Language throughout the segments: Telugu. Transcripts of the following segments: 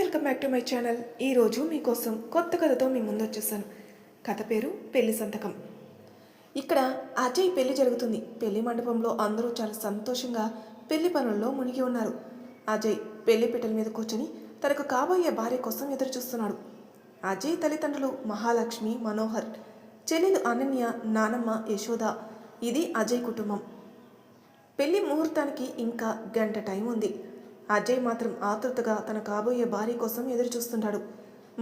Welcome back to my channel. ఈరోజు మీకోసం కొత్త కథతో మీ ముందు వచ్చేసాను. కథ పేరు పెళ్లి సంతకం. ఇక్కడ అజయ్ పెళ్లి జరుగుతుంది. పెళ్లి మండపంలో అందరూ చాలా సంతోషంగా పెళ్లి పనుల్లో మునిగి ఉన్నారు. అజయ్ పెళ్లి పీటల మీద కూర్చొని తనకు కాబోయే భార్య కోసం ఎదురు చూస్తున్నాడు. అజయ్ తల్లిదండ్రులు మహాలక్ష్మి, మనోహర్, చెల్లెలు అనన్య, నానమ్మ, యశోద. ఇది అజయ్ కుటుంబం. పెళ్లి ముహూర్తానికి ఇంకా గంట టైం ఉంది. అజయ్ మాత్రం ఆతృతగా తన కాబోయే భార్య కోసం ఎదురు చూస్తుంటాడు.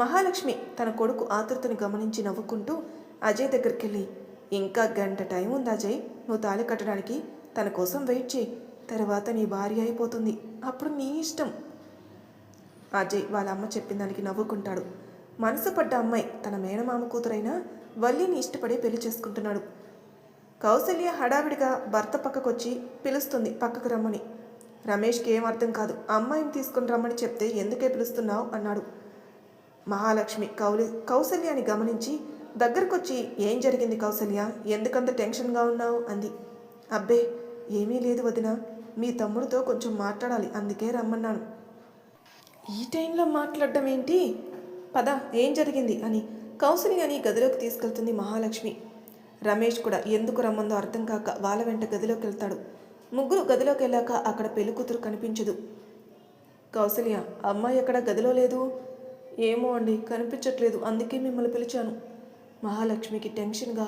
మహాలక్ష్మి తన కొడుకు ఆతృతని గమనించి నవ్వుకుంటూ అజయ్ దగ్గరికి వెళ్ళి, ఇంకా గంట టైం ఉంది అజయ్, నువ్వు తాళి కట్టడానికి తన కోసం వెయిట్ చేయి, తర్వాత నీ భార్య అయిపోతుంది, అప్పుడు నీ ఇష్టం. అజయ్ వాళ్ళ అమ్మ చెప్పిన దానికి నవ్వుకుంటాడు. మనసు పడ్డ అమ్మాయి తన మేనమామ కూతురైన వల్లిని ఇష్టపడి పెళ్లి చేసుకుంటున్నాడు. కౌసల్య హడావిడిగా భర్త పక్కకొచ్చి పిలుస్తుంది పక్కకు రమ్మని. రమేష్కి ఏం అర్థం కాదు. అమ్మాయిని తీసుకుని రమ్మని చెప్తే ఎందుకే పిలుస్తున్నావు అన్నాడు. మహాలక్ష్మి కౌసల్యాని గమనించి దగ్గరకొచ్చి, ఏం జరిగింది కౌసల్య, ఎందుకంత టెన్షన్గా ఉన్నావు అంది. అబ్బే ఏమీ లేదు వదిన, మీ తమ్ముడితో కొంచెం మాట్లాడాలి, అందుకే రమ్మన్నాను. ఈ టైంలో మాట్లాడడం ఏంటి, పద ఏం జరిగింది అని కౌసల్యాని గదిలోకి తీసుకెళ్తుంది మహాలక్ష్మి. రమేష్ కూడా ఎందుకు రమ్మందో అర్థం కాక వాళ్ళ వెంట గదిలోకి వెళ్తాడు. ముగ్గురు గదిలోకి వెళ్ళాక అక్కడ పెళ్ళికూతురు కనిపించదు. కౌసల్య, అమ్మాయి ఎక్కడ గదిలో లేదు? ఏమో అండి, కనిపించట్లేదు, అందుకే మిమ్మల్ని పిలిచాను. మహాలక్ష్మికి టెన్షన్గా,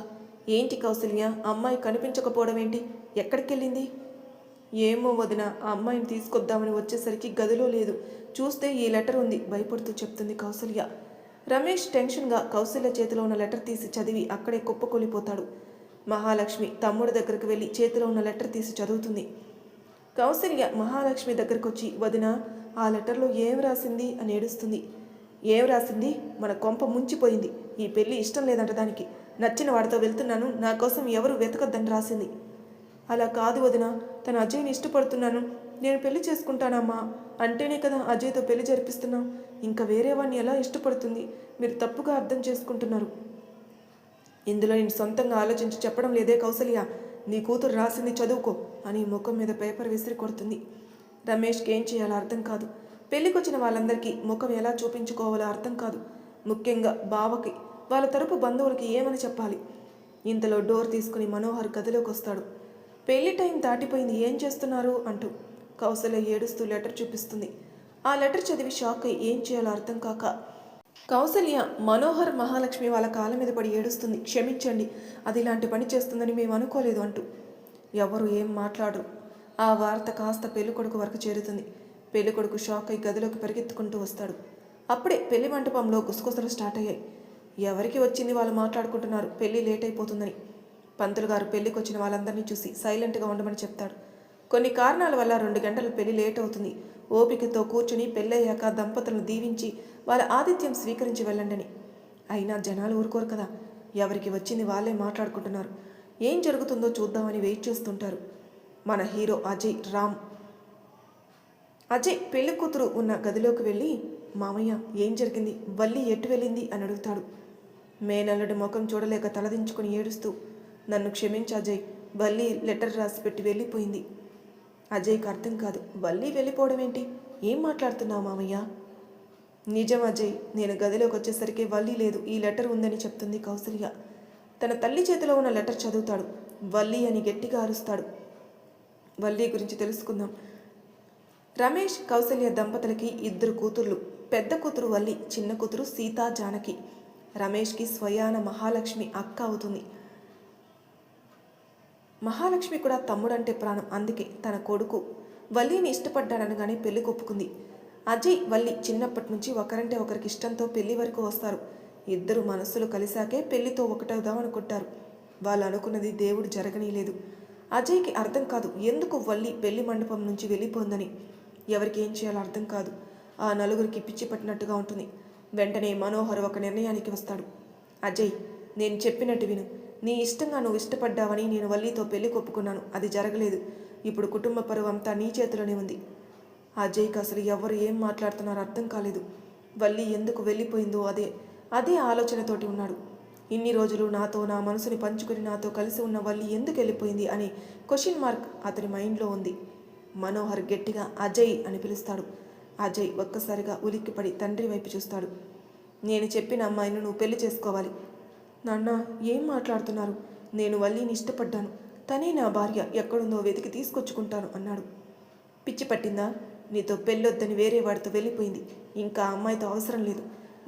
ఏంటి కౌసల్య, అమ్మాయి కనిపించకపోవడం ఏంటి, ఎక్కడికి వెళ్ళింది? ఏమో వదిన, ఆ అమ్మాయిని తీసుకొద్దామని వచ్చేసరికి గదిలో లేదు, చూస్తే ఈ లెటర్ ఉంది, భయపడుతూ చెప్తుంది కౌసల్య. రమేష్ టెన్షన్గా కౌసల్య చేతిలో ఉన్న లెటర్ తీసి చదివి అక్కడే కుప్పకూలిపోతాడు. మహాలక్ష్మి తమ్ముడి దగ్గరకు వెళ్ళి చేతిలో ఉన్న లెటర్ తీసి చదువుతుంది. కౌసల్య మహాలక్ష్మి దగ్గరకు వచ్చి, వదిన, ఆ లెటర్లో ఏం రాసింది అని ఏడుస్తుంది. ఏం రాసింది? మన కొంప ముంచిపోయింది, ఈ పెళ్ళి ఇష్టం లేదంట దానికి, నచ్చిన వాడితో వెళ్తున్నాను, నా కోసం ఎవరు వెతకద్దని రాసింది. అలా కాదు వదిన, తను అజయ్ని ఇష్టపడుతున్నాను, నేను పెళ్లి చేసుకుంటానమ్మా అంటేనే కదా అజయ్తో పెళ్లి జరిపిస్తున్నాం, ఇంకా వేరే వాడిని ఎలా ఇష్టపడుతుంది, మీరు తప్పుగా అర్థం చేసుకుంటున్నారు. ఇందులో నేను సొంతంగా ఆలోచించి చెప్పడం లేదే కౌసల్య, నీ కూతురు రాసింది చదువుకో అని ముఖం మీద పేపర్ విసిరి కొడుతుంది. రమేష్కి ఏం చేయాలో అర్థం కాదు. పెళ్ళికొచ్చిన వాళ్ళందరికీ ముఖం ఎలా చూపించుకోవాలో అర్థం కాదు. ముఖ్యంగా బావకి, వాళ్ళ తరపు బంధువులకి ఏమని చెప్పాలి. ఇంతలో డోర్ తీసుకుని మనోహర్ గదిలోకి వస్తాడు. పెళ్లి టైం దాటిపోయింది, ఏం చేస్తున్నారు అంటూ. కౌసల్య ఏడుస్తూ లెటర్ చూపిస్తుంది. ఆ లెటర్ చదివి షాక్ అయి ఏం చేయాలో అర్థం కాక కౌసల్య మనోహర్, మహాలక్ష్మి వాళ్ళ కాళ్ళ మీద పడి ఏడుస్తుంది. క్షమించండి, అది ఇలాంటి పని చేస్తుందని మేము అనుకోలేదు అంటూ. ఎవరు ఏం మాట్లాడరు. ఆ వార్త కాస్త పెళ్ళికొడుకు వరకు చేరుతుంది. పెళ్ళికొడుకు షాక్ అయి గదిలోకి పరిగెత్తుకుంటూ వస్తాడు. అప్పుడే పెళ్లి మంటపంలో గుసగుసలు స్టార్ట్ అయ్యాయి. ఎవరికి వచ్చింది వాళ్ళు మాట్లాడుకుంటున్నారు, పెళ్లి లేట్ అయిపోతుందని. పంతులు గారు పెళ్లికి వచ్చిన వాళ్ళందరినీ చూసి సైలెంట్గా ఉండమని చెప్తాడు. కొన్ని కారణాల వల్ల 2 గంటలు పెళ్లి లేట్ అవుతుంది, ఓపికతో కూర్చుని పెళ్ళయ్యాక దంపతులను దీవించి వాళ్ళ ఆతిథ్యం స్వీకరించి వెళ్ళండని. అయినా జనాలు ఊరుకోరు కదా, ఎవరికి వచ్చింది వాళ్ళే మాట్లాడుకుంటున్నారు. ఏం జరుగుతుందో చూద్దామని వెయిట్ చేస్తుంటారు. మన హీరో అజయ్, రామ్. అజయ్ పెళ్లి కూతురు ఉన్న గదిలోకి వెళ్ళి, మామయ్య ఏం జరిగింది, వల్లి ఎటు వెళ్ళింది అని అడుగుతాడు. మేనల్లుడి ముఖం చూడలేక తలదించుకుని ఏడుస్తూ, నన్ను క్షమించి అజయ్, వల్లి లెటర్ రాసి పెట్టి వెళ్ళిపోయింది. అజయ్కి అర్థం కాదు. వల్లి వెళ్ళిపోవడం ఏంటి, ఏం మాట్లాడుతున్నావు మామయ్య? నిజం అజయ్, నేను గదిలోకి వచ్చేసరికి వల్లి లేదు, ఈ లెటర్ ఉందని చెప్తుంది కౌసల్య. తన తల్లి చేతిలో ఉన్న లెటర్ చదువుతాడు. వల్లి అని గట్టిగా అరుస్తాడు. వల్లి గురించి తెలుసుకుందాం. రమేష్, కౌసల్య దంపతులకి 2 కూతుర్లు. పెద్ద కూతురు వల్లి, చిన్న కూతురు సీతా జానకి. రమేష్కి స్వయాన మహాలక్ష్మి అక్క అవుతుంది. మహాలక్ష్మి కూడా తమ్ముడంటే ప్రాణం, అందుకే తన కొడుకు వల్లిని ఇష్టపడ్డాడనగానే పెళ్లి ఒప్పుకుంది. అజయ్, వల్లి చిన్నప్పటి నుంచి ఒకరంటే ఒకరికి ఇష్టంతో పెళ్లి వరకు వస్తారు. 2 మనస్సులు కలిశాకే పెళ్లితో ఒకటవుదామనుకుంటారు. వాళ్ళు అనుకున్నది దేవుడు జరగనీయలేదు. అజయ్కి అర్థం కాదు ఎందుకు వల్లి పెళ్లి మండపం నుంచి వెళ్ళిపోయిందని. ఎవరికి ఏం చేయాలో అర్థం కాదు. ఆ నలుగురికి పిచ్చి పట్టినట్టుగా ఉంటుంది. వెంటనే మనోహర్ ఒక నిర్ణయానికి వస్తాడు. అజయ్, నేను చెప్పినట్టు విను, నీ ఇష్టంగా నువ్వు ఇష్టపడ్డావని నేను వల్లితో పెళ్లి కొప్పుకున్నాను, అది జరగలేదు. ఇప్పుడు కుటుంబ పరువు అంతా నీ చేతిలోనే ఉంది. అజయ్కి అసలు ఎవరు ఏం మాట్లాడుతున్నారో అర్థం కాలేదు. వల్లి ఎందుకు వెళ్ళిపోయిందో అదే ఆలోచనతోటి ఉన్నాడు. ఇన్ని రోజులు నాతో నా మనసుని పంచుకుని నాతో కలిసి ఉన్న వల్లి ఎందుకు వెళ్ళిపోయింది అనే క్వశ్చన్ మార్క్ అతని మైండ్లో ఉంది. మనోహర్ గట్టిగా అజయ్ అని పిలుస్తాడు. అజయ్ ఒక్కసారిగా ఉలిక్కిపడి తండ్రి వైపు చూస్తాడు. నేను చెప్పిన అమ్మాయిని నువ్వు పెళ్లి చేసుకోవాలి. నాన్న ఏం మాట్లాడుతున్నారు? నేను వల్లిని ఇష్టపడ్డాను. తనే నా భార్య, ఎక్కడుందో వెతికి తీసుకొచ్చుకుంటాను అన్నాడు. పిచ్చి పట్టిందా? నీతో పెళ్ళొద్దని వేరే వాడితో వెళ్ళిపోయింది. ఇంకా అమ్మాయితో అవసరం లేదు.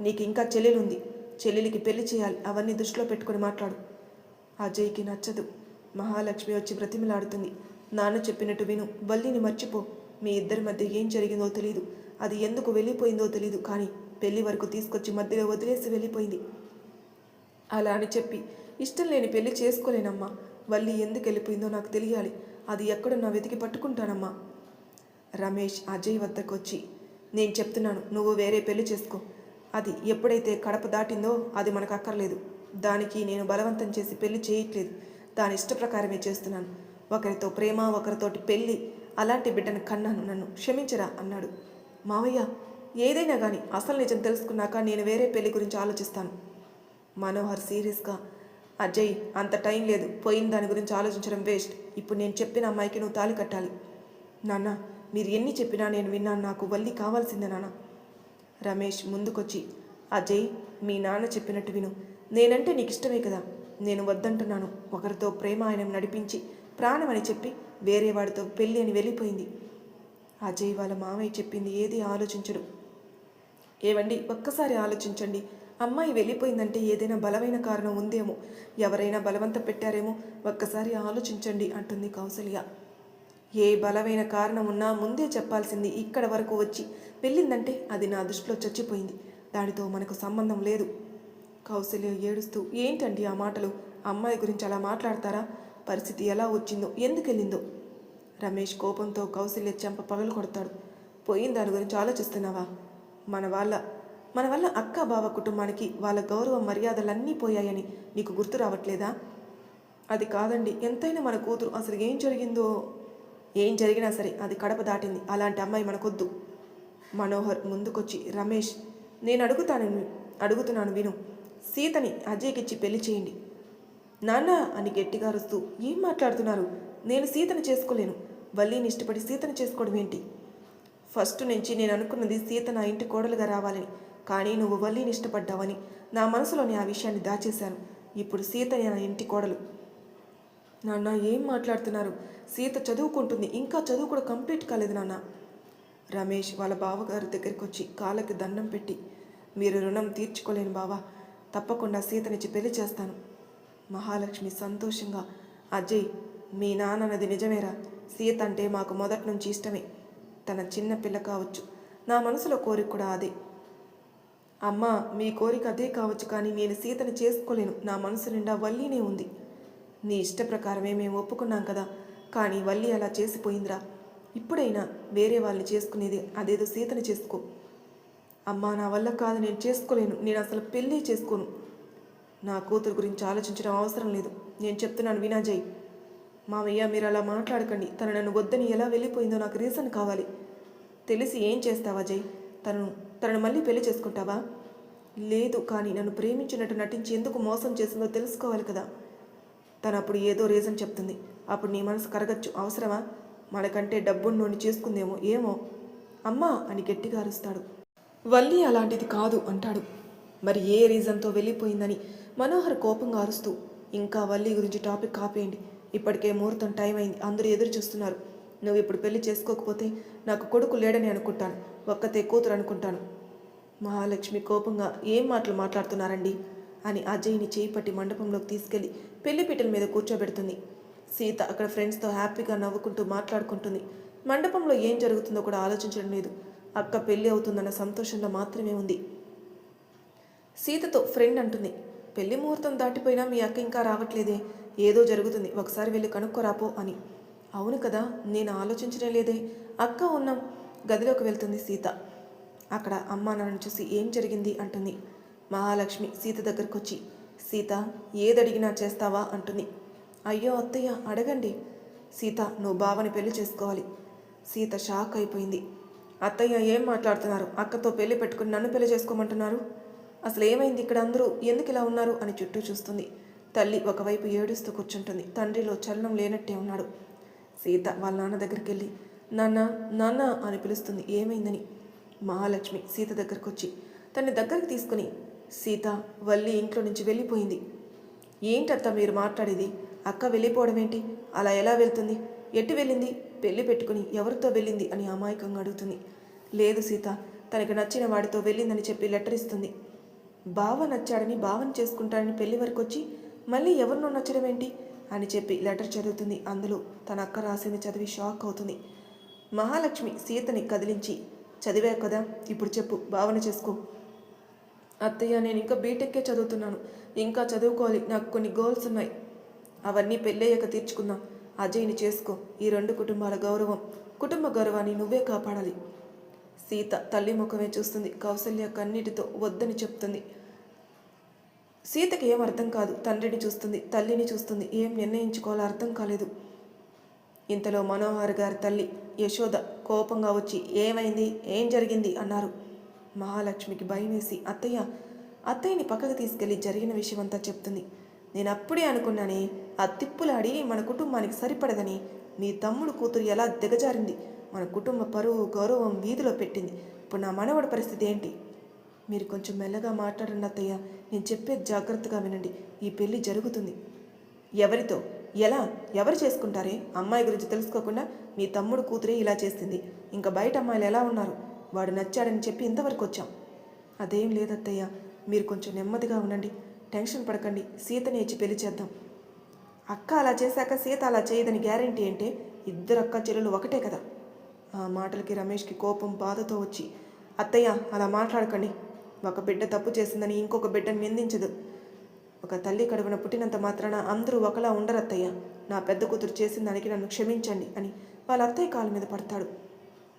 నీకు ఇంకా చెల్లెలుంది. చెల్లెలికి పెళ్లి చేయాలి. అవన్నీ దృష్టిలో పెట్టుకుని మాట్లాడు. అజయ్కి నచ్చదు. మహాలక్ష్మి వచ్చి బ్రతిమలాడుతుంది. నాన్న చెప్పినట్టు విను. వల్లిని మర్చిపో. మీ ఇద్దరి మధ్య ఏం జరిగిందో తెలీదు. అది ఎందుకు వెళ్ళిపోయిందో తెలీదు. కానీ పెళ్లి వరకు తీసుకొచ్చి మధ్యలో వదిలేసి వెళ్ళిపోయింది. అలా అని చెప్పి ఇష్టం లేని పెళ్లి చేసుకోలేనమ్మా. వల్లి ఎందుకు వెళ్ళిపోయిందో నాకు తెలియాలి. అది ఎక్కడున్నా వెతికి పట్టుకుంటానమ్మా. రమేష్ అజయ్ వద్దకు వచ్చి, నేను చెప్తున్నాను, నువ్వు వేరే పెళ్లి చేసుకో. అది ఎప్పుడైతే కడప దాటిందో అది మనకు అక్కర్లేదు. దానికి నేను బలవంతం చేసి పెళ్లి చేయట్లేదు. దాని ఇష్ట ప్రకారమే చేస్తున్నాను. ఒకరితో ప్రేమ, ఒకరితోటి పెళ్ళి, అలాంటి బిడ్డను కన్నాను. నన్ను క్షమించరా అన్నాడు. మావయ్య, ఏదైనా కానీ అసలు నిజం తెలుసుకున్నాక నేను వేరే పెళ్లి గురించి ఆలోచిస్తాను. మనోహర్ సీరియస్గా, అజయ్ అంత టైం లేదు. పోయిన దాని గురించి ఆలోచించడం వేస్ట్. ఇప్పుడు నేను చెప్పిన అమ్మాయికి నువ్వు తాళి కట్టాలి. నాన్న, మీరు ఎన్ని చెప్పినా నేను విన్నాను. నాకు వల్లి కావాల్సిందే నాన్న. రమేష్ ముందుకొచ్చి, అజయ్ మీ నాన్న చెప్పినట్టు విను. నేనంటే నీకు ఇష్టమే కదా. నేను వద్దంటున్నాను. ఒకరితో ప్రేమాయణం నడిపించి ప్రాణం అని చెప్పి వేరే వాడితో పెళ్ళి అని వెళ్ళిపోయింది. అజయ్ వాళ్ళ మామయ్య చెప్పింది ఏది ఆలోచించడు. ఏవండి, ఒక్కసారి ఆలోచించండి. అమ్మాయి వెళ్ళిపోయిందంటే ఏదైనా బలమైన కారణం ఉందేమో, ఎవరైనా బలవంతం పెట్టారేమో, ఒక్కసారి ఆలోచించండి అంటుంది కౌసల్య. ఏ బలమైన కారణం ఉన్నా ముందే చెప్పాల్సింది. ఇక్కడ వరకు వచ్చి వెళ్ళిందంటే అది నా దృష్టిలో చచ్చిపోయింది. దానితో మనకు సంబంధం లేదు. కౌసల్య ఏడుస్తూ, ఏంటండి ఆ మాటలు? అమ్మాయి గురించి అలా మాట్లాడతారా? పరిస్థితి ఎలా వచ్చిందో, ఎందుకు వెళ్ళిందో? రమేష్ కోపంతో కౌసల్య చెంప పగలు కొడతాడు. పోయిన దాని గురించి ఆలోచిస్తున్నావా? మన వల్ల అక్క బావ కుటుంబానికి వాళ్ళ గౌరవ మర్యాదలన్నీ పోయాయని నీకు గుర్తు రావట్లేదా? అది కాదండి, ఎంతైనా మన కూతురు. అసలు ఏం జరిగినా సరే అది కడప దాటింది. అలాంటి అమ్మాయి మనకొద్దు. మనోహర్ ముందుకొచ్చి, రమేష్ నేను అడుగుతున్నాను విను. సీతని అజయ్కిచ్చి పెళ్లి చేయండి. నాన్న అని గట్టిగా అరుస్తూ, ఏం మాట్లాడుతున్నారు? నేను సీతను చేసుకోలేను. వల్లిని ఇష్టపడి సీతను చేసుకోవడం ఏంటి? ఫస్ట్ నుంచి నేను అనుకున్నది సీత నా ఇంటి కోడలుగా రావాలని. కానీ నువ్వు వల్లిని ఇష్టపడ్డావని నా మనసులోని ఆ విషయాన్ని దాచేశాను. ఇప్పుడు సీత నా ఇంటి కోడలు. నాన్న ఏం మాట్లాడుతున్నారు? సీత చదువుకుంటుంది. ఇంకా చదువు కూడా కంప్లీట్ కాలేదు నాన్న. రమేష్ వాళ్ళ బావగారి దగ్గరికి వచ్చి కాళ్ళకి దండం పెట్టి, మీరు రుణం తీర్చుకోలేను బావా. తప్పకుండా సీతనిచ్చి పెళ్లి చేస్తాను. మహాలక్ష్మి సంతోషంగా, అజయ్ మీ నాన్న అన్నది నిజమేరా. సీత అంటే మాకు మొదటి నుంచి ఇష్టమే. తన చిన్న పిల్ల కావచ్చు. నా మనసులో కోరిక కూడా అదే. అమ్మా, మీ కోరిక అదే కావచ్చు, కానీ నేను సీతని చేసుకోలేను. నా మనసు నిండా వల్లీనే ఉంది. నీ ఇష్ట ప్రకారమే మేము ఒప్పుకున్నాం కదా. కానీ వల్లి అలా చేసిపోయిందిరా. ఇప్పుడైనా వేరే వాళ్ళని చేసుకునేది, అదేదో సీతని చేసుకో. అమ్మా, నా వల్ల కాదు, నేను చేసుకోలేను. నేను అసలు పెళ్ళి చేసుకోను. నా కూతురు గురించి ఆలోచించడం అవసరం లేదు. నేను చెప్తున్నాను వినాజయ్. మామయ్య, మీరు అలా మాట్లాడకండి. తను నన్ను వద్దని ఎలా వెళ్ళిపోయిందో నాకు రీజన్ కావాలి. తెలిసి ఏం చేస్తావా అజయ్? తనను మళ్ళీ పెళ్లి చేసుకుంటావా? లేదు, కానీ నన్ను ప్రేమించినట్టు నటించి ఎందుకు మోసం చేసిందో తెలుసుకోవాలి కదా. తను అప్పుడు ఏదో రీజన్ చెప్తుంది. అప్పుడు నీ మనసు కరగచ్చు. అవసరమా? మనకంటే డబ్బున్నోని చేసుకుందేమో. ఏమో అమ్మా అని గట్టిగా అరుస్తాడు. వల్లి అలాంటిది కాదు అంటాడు. మరి ఏ రీజన్తో వెళ్ళిపోయిందని మనోహర్ కోపంగా అరుస్తూ, ఇంకా వల్లి గురించి టాపిక్ ఆపేయండి. ఇప్పటికే ముహూర్తం టైం అయింది. అందరూ ఎదురు చూస్తున్నారు. నువ్వు ఇప్పుడు పెళ్లి చేసుకోకపోతే నాకు కొడుకు లేడని అనుకుంటాను. ఒక్కతే కూతురు అనుకుంటాను. మహాలక్ష్మి కోపంగా, ఏం మాటలు మాట్లాడుతున్నారండి అని అజయ్ని చేయి పట్టి మండపంలోకి తీసుకెళ్లి పెళ్లిపీటల మీద కూర్చోబెడుతుంది. సీత అక్కడ ఫ్రెండ్స్తో హ్యాపీగా నవ్వుకుంటూ మాట్లాడుకుంటుంది. మండపంలో ఏం జరుగుతుందో కూడా ఆలోచించడం లేదు. అక్క పెళ్ళి అవుతుందన్న సంతోషంలో మాత్రమే ఉంది. సీతతో ఫ్రెండ్ అంటుంది, పెళ్లి ముహూర్తం దాటిపోయినా మీ అక్క ఇంకా రావట్లేదే. ఏదో జరుగుతుంది, ఒకసారి వెళ్ళి కనుక్కోరాపో అని. అవును కదా, నేను ఆలోచించడం లేదే. అక్క ఉన్నాం. గదిలోకి వెళ్తుంది సీత. అక్కడ అమ్మా నాన్నను చూసి ఏం జరిగింది అంటుంది. మహాలక్ష్మి సీత దగ్గరకు వచ్చి, సీత ఏదడిగినా చేస్తావా అంటుంది. అయ్యో అత్తయ్య, అడగండి. సీత, నువ్వు బావని పెళ్లి చేసుకోవాలి. సీత షాక్ అయిపోయింది. అత్తయ్య ఏం మాట్లాడుతున్నారు? అక్కతో పెళ్లి పెట్టుకుని నన్ను పెళ్లి చేసుకోమంటున్నారు? అసలు ఏమైంది ఇక్కడ? అందరూ ఎందుకు ఇలా ఉన్నారు అని చుట్టూ చూస్తుంది. తల్లి ఒకవైపు ఏడుస్తూ కూర్చుంటుంది. తండ్రిలో చలనం లేనట్టే ఉన్నాడు. సీత వాళ్ళ నాన్న దగ్గరికి వెళ్ళి, నాన్న నాన్న అని పిలుస్తుంది. ఏమైందని? మహాలక్ష్మి సీత దగ్గరకు వచ్చి తన్ని దగ్గరికి తీసుకుని, సీత, వల్లి ఇంట్లో నుంచి వెళ్ళిపోయింది. ఏంటత్త మీరు మాట్లాడేది? అక్క వెళ్ళిపోవడం ఏంటి? అలా ఎలా వెళ్తుంది? ఎటు వెళ్ళింది? పెళ్లి పెట్టుకుని ఎవరితో వెళ్ళింది అని అమాయకంగా అడుగుతుంది. లేదు సీత, తనకు నచ్చిన వాడితో వెళ్ళిందని చెప్పి లెటర్ ఇస్తుంది. బావ నచ్చాడని బావని చేసుకుంటాడని పెళ్లి వరకు వచ్చి మళ్ళీ ఎవరినో నచ్చడం ఏంటి అని చెప్పి లెటర్ చదువుతుంది. అందులో తన అక్క రాసింది చదివి షాక్ అవుతుంది. మహాలక్ష్మి సీతని కదిలించి, చదివా కదా, ఇప్పుడు చెప్పు, భావన చేసుకో. అత్తయ్య, నేను ఇంకా బీటెక్కే చదువుతున్నాను, ఇంకా చదువుకోవాలి, నాకు కొన్ని గోల్స్ ఉన్నాయి, అవన్నీ పెళ్ళయ్యాక తీర్చుకుందాం. అజయ్ని చేసుకో. ఈ 2 కుటుంబాల కుటుంబ గౌరవాన్ని నువ్వే కాపాడాలి. సీత తల్లి ముఖమే చూస్తుంది. కౌసల్య కన్నీటితో వద్దని చెప్తుంది. సీతకి ఏం అర్థం కాదు. తండ్రిని చూస్తుంది, తల్లిని చూస్తుంది. ఏం నిర్ణయించుకోవాలో అర్థం కాలేదు. ఇంతలో మనోహర్ గారి తల్లి యశోద కోపంగా వచ్చి, ఏమైంది, ఏం జరిగింది అన్నారు. మహాలక్ష్మికి భయం వేసి అత్తయ్యని పక్కకు తీసుకెళ్లి జరిగిన విషయం అంతా చెప్తుంది. నేను అప్పుడే అనుకున్నానే, ఆ తిప్పులాడి మన కుటుంబానికి సరిపడదని. మీ తమ్ముడు కూతురు ఎలా దిగజారింది, మన కుటుంబ పరువు గౌరవం వీధిలో పెట్టింది. ఇప్పుడు నా మనవడి పరిస్థితి ఏంటి? మీరు కొంచెం మెల్లగా మాట్లాడండి అత్తయ్య, నేను చెప్పేది జాగ్రత్తగా వినండి. ఈ పెళ్లి జరుగుతుంది. ఎవరితో, ఎలా, ఎవరు చేసుకుంటారే? అమ్మాయి గురించి తెలుసుకోకుండా మీ తమ్ముడు కూతురే ఇలా చేస్తుంది. ఇంకా బయట అమ్మాయిలు ఎలా ఉన్నారు? వాడు నచ్చాడని చెప్పి ఇంతవరకు వచ్చాం. అదేం లేదత్తయ్య, మీరు కొంచెం నెమ్మదిగా ఉండండి, టెన్షన్ పడకండి. సీతని ఇచ్చి పెళ్లి చేద్దాం. అక్క అలా చేశాక సీత అలా చేయదని గ్యారంటీ ఏంటే? ఇద్దరు అక్క చెల్లెలు ఒకటే కదా. ఆ మాటలకి రమేష్కి కోపం బాధతో వచ్చి, అత్తయ్య అలా మాట్లాడకండి. ఒక బిడ్డ తప్పు చేసిందని ఇంకొక బిడ్డను నిందించదు. ఒక తల్లి కడుపున పుట్టినంత మాత్రాన అందరూ ఒకలా ఉండరత్తయ్య. నా పెద్ద కూతురు చేసిన దానికి నన్ను క్షమించండి అని వాళ్ళ అత్తయ్య కాళ్ళ మీద పడతాడు.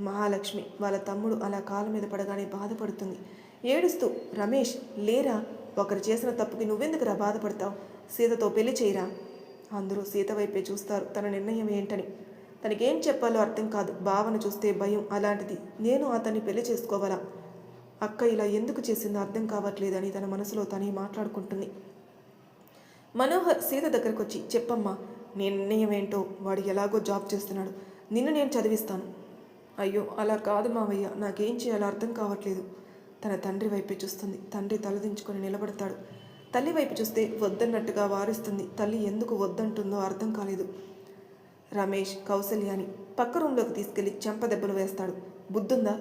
మహాలక్ష్మి వాళ్ళ తమ్ముడు అలా కాళ్ళ మీద పడగానే బాధపడుతుంది. ఏడుస్తూ, రమేష్ లేరా, ఒకరు చేసిన తప్పుకి నువ్వెందుకురా బాధపడతావు? సీతతో పెళ్లి చేయరా. అందరూ సీత వైపే చూస్తారు. తన నిర్ణయం ఏంటని తనకేం చెప్పాలో అర్థం కాదు. భావన చూస్తే భయం. అలాంటిది నేను అతన్ని పెళ్లి చేసుకోవాలా? అక్క ఇలా ఎందుకు చేసిందో అర్థం కావట్లేదని తన మనసులో తనే మాట్లాడుకుంటుంది. మనోహర్ సీత దగ్గరకు వచ్చి, చెప్పమ్మా, నీ నిర్ణయం ఏంటో. వాడు ఎలాగో జాబ్ చేస్తున్నాడు, నిన్ను నేను చదివిస్తాను. అయ్యో అలా కాదు మావయ్య, నాకేం చేయాలో అర్థం కావట్లేదు. తన తండ్రి వైపే చూస్తుంది. తండ్రి తలదించుకొని నిలబడతాడు. తల్లి వైపు చూస్తే వద్దన్నట్టుగా వారిస్తుంది. తల్లి ఎందుకు వద్దంటుందో అర్థం కాలేదు. రమేష్ కౌసల్యాని పక్క రూంలోకి తీసుకెళ్లి చెంపదెబ్బలు వేస్తాడు. బుద్ధుందా,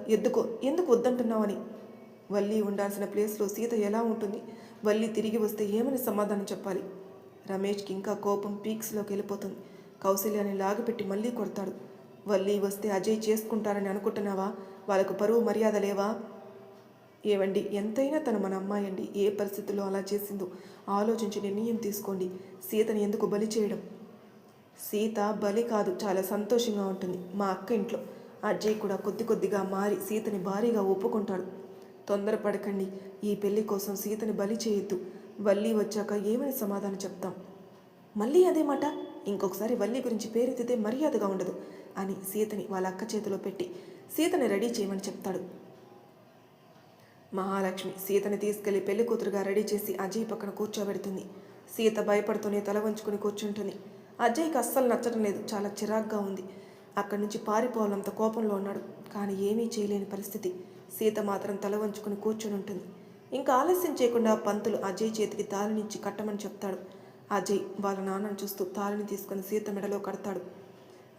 ఎందుకు వద్దంటున్నావని. వల్లి ఉండాల్సిన ప్లేస్లో సీత ఎలా ఉంటుంది? వల్లి తిరిగి వస్తే ఏమని సమాధానం చెప్పాలి? రమేష్కి ఇంకా కోపం పీక్స్లోకి వెళ్ళిపోతుంది. కౌసల్యాని లాగిపెట్టి మళ్ళీ కొడతాడు. వల్లి వస్తే అజయ్ చేసుకుంటారని అనుకుంటున్నావా? వాళ్ళకు పరువు మర్యాద లేవా? ఏవండి, ఎంతైనా తను మన అమ్మాయి అండి. ఏ పరిస్థితుల్లో అలా చేసిందో ఆలోచించి నిర్ణయం తీసుకోండి. సీతని ఎందుకు బలి చేయడం? సీత బలి కాదు, చాలా సంతోషంగా ఉంటుంది. మా అక్క ఇంట్లో అజయ్ కూడా కొద్దిగా మారి సీతని భారీగా ఒప్పుకుంటాడు. తొందరపడకండి. ఈ పెళ్లి కోసం సీతని బలి చేయొద్దు. వల్లి వచ్చాక ఏమని సమాధానం చెప్తాం? మళ్ళీ అదే మాట. ఇంకొకసారి వల్లి గురించి పేరెత్తితే మర్యాదగా ఉండదు అని సీతని వాళ్ళ అక్క చేతిలో పెట్టి సీతని రెడీ చేయమని చెప్తాడు. మహాలక్ష్మి సీతని తీసుకెళ్లి పెళ్లి కూతురుగా రెడీ చేసి అజయ్ పక్కన కూర్చోబెడుతుంది. సీత భయపడుతూనే తల వంచుకుని కూర్చుంటుంది. అజయ్కి అస్సలు నచ్చడం లేదు. చాలా చిరాగ్గా ఉంది. అక్కడి నుంచి పారిపోవాలంత కోపంలో ఉన్నాడు. కానీ ఏమీ చేయలేని పరిస్థితి. సీత మాత్రం తల వంచుకుని కూర్చుని ఉంటుంది. ఇంకా ఆలస్యం చేయకుండా పంతులు అజయ్ చేతికి తాళినిచ్చి కట్టమని చెప్తాడు. అజయ్ వాళ్ళ నాన్నను చూస్తూ తాళిని తీసుకుని సీత మెడలో కడతాడు.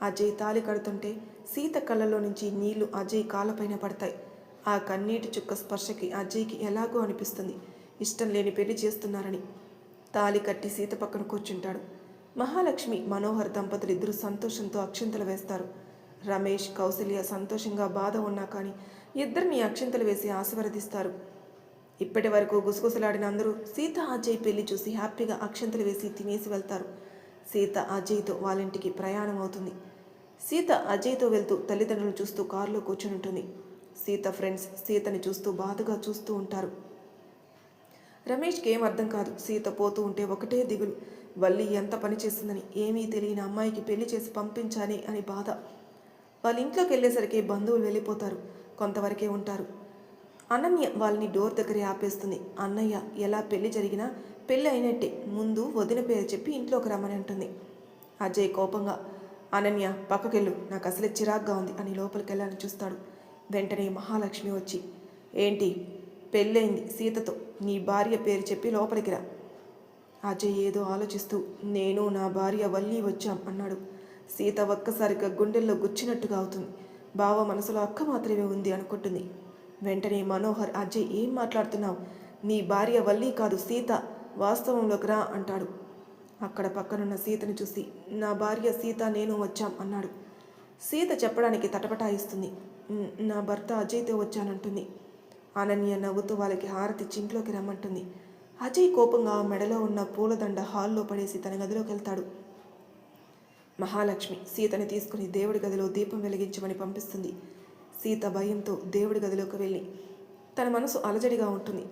అజయ్ తాళి కడుతుంటే సీత కళ్ళలో నుంచి నీళ్లు అజయ్ కాళ్ళపైన పడతాయి. ఆ కన్నీటి చుక్క స్పర్శకి అజయ్కి ఎలాగో అనిపిస్తుంది. ఇష్టం లేని పెళ్లి చేస్తున్నారని. తాళి కట్టి సీత పక్కన కూర్చుంటాడు. మహాలక్ష్మి మనోహర్ దంపతులు ఇద్దరు సంతోషంతో అక్షింతలు వేస్తారు. రమేష్ కౌసల్య సంతోషంగా బాధ ఉన్నా కానీ ఇద్దరిని అక్షింతలు వేసి ఆశీర్వదిస్తారు. ఇప్పటి వరకు గుసగుసలాడిన అందరూ సీత అజయ్ పెళ్లి చూసి హ్యాపీగా అక్షింతలు వేసి తినేసి వెళ్తారు. సీత అజయ్తో వాళ్ళ ఇంటికి ప్రయాణం అవుతుంది. సీత అజయ్తో వెళ్తూ తల్లిదండ్రులను చూస్తూ కారులో కూర్చుని ఉంటుంది. సీత ఫ్రెండ్స్ సీతని చూస్తూ బాధగా చూస్తూ ఉంటారు. రమేష్కి ఏం అర్థం కాదు. సీత పోతూ ఉంటే ఒకటే దిగులు. వల్లి ఎంత పని చేసిందని, ఏమీ తెలియని అమ్మాయికి పెళ్లి చేసి పంపించాలి అని బాధ. వాళ్ళ ఇంట్లోకి వెళ్ళేసరికి బంధువులు వెళ్ళిపోతారు. కొంతవరకే ఉంటారు. అనన్య వాళ్ళని డోర్ దగ్గరే ఆపేస్తుంది. అన్నయ్య ఎలా పెళ్లి జరిగినా పెళ్ళి అయినట్టే, ముందు వదిన పేరు చెప్పి ఇంట్లోకి రమ్మని అంటుంది. అజయ్ కోపంగా, అనన్య పక్కకెళ్ళు, నాకు అసలే చిరాగ్గా ఉంది అని లోపలికి వెళ్ళాలని చూస్తాడు. వెంటనే మహాలక్ష్మి వచ్చి, ఏంటి పెళ్ళైంది సీతతో, నీ భార్య పేరు చెప్పి లోపలికి రా. అజయ్ ఏదో ఆలోచిస్తూ, నేను నా భార్య వల్లి వచ్చాం అన్నాడు. సీత ఒక్కసారిగా గుండెల్లో గుచ్చినట్టుగా అవుతుంది. బావ మనసులో అక్క మాత్రమే ఉంది అనుకుంటుంది. వెంటనే మనోహర్, అజయ్ ఏం మాట్లాడుతున్నావు, నీ భార్య వల్లి కాదు సీత, వాస్తవంలోకి రా అంటాడు. అక్కడ పక్కనున్న సీతను చూసి, నా భార్య సీత నేను వచ్చాం అన్నాడు. సీత చెప్పడానికి తటపటాయిస్తుంది. నా భర్త అజయ్తో వచ్చానంటుంది. అనన్య నవ్వుతూ వాళ్ళకి హారతి ఇంట్లోకి రమ్మంటుంది. అజయ్ కోపంగా మెడలో ఉన్న పూలదండ హాల్లో పడేసి తన గదిలోకి వెళ్తాడు. మహాలక్ష్మి సీతని తీసుకుని దేవుడి గదిలో దీపం వెలిగించమని పంపిస్తుంది. సీత భయంతో దేవుడి గదిలోకి వెళ్ళి తన మనసు అలజడిగా ఉంటుంది.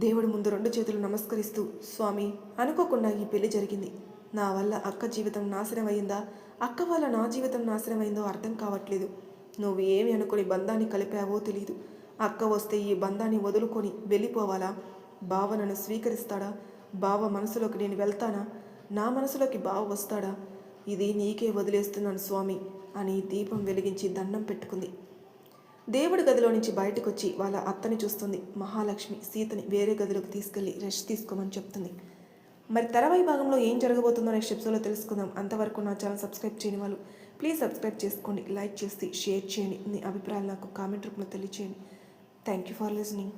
దేవుడి ముందు 2 చేతులు నమస్కరిస్తూ, స్వామి, అనుకోకుండా ఈ పెళ్లి జరిగింది. నా వల్ల అక్క జీవితం నాశనం అయిందా, అక్క వల్ల నా జీవితం నాశనం అయిందో అర్థం కావట్లేదు. నువ్వు ఏమి అనుకుని బంధాన్ని కలిపావో తెలీదు. అక్క వస్తే ఈ బంధాన్ని వదులుకొని వెళ్ళిపోవాలా? బావ నన్ను స్వీకరిస్తాడా? బావ మనసులోకి నేను వెళ్తానా? నా మనసులోకి బావ వస్తాడా? ఇది నీకే వదిలేస్తున్నాను స్వామి అని దీపం వెలిగించి దండం పెట్టుకుంది. దేవుడి గదిలో నుంచి బయటకు వచ్చి వాళ్ళ అత్తని చూస్తుంది. మహాలక్ష్మి సీతని వేరే గదిలోకి తీసుకెళ్లి రెస్ట్ తీసుకోమని చెప్తుంది. మరి తర్వాయి భాగంలో ఏం జరగబోతుందో నెక్స్ట్ ఎపిసోడ్లో తెలుసుకుందాం. అంతవరకు నా ఛానల్ సబ్స్క్రైబ్ చేయని వాళ్ళు ప్లీజ్ సబ్స్క్రైబ్ చేసుకోండి, లైక్ చేసి షేర్ చేయండి, మీ అభిప్రాయాలు నాకు కామెంట్ రూపంలో తెలియచేయండి. Thank you for listening.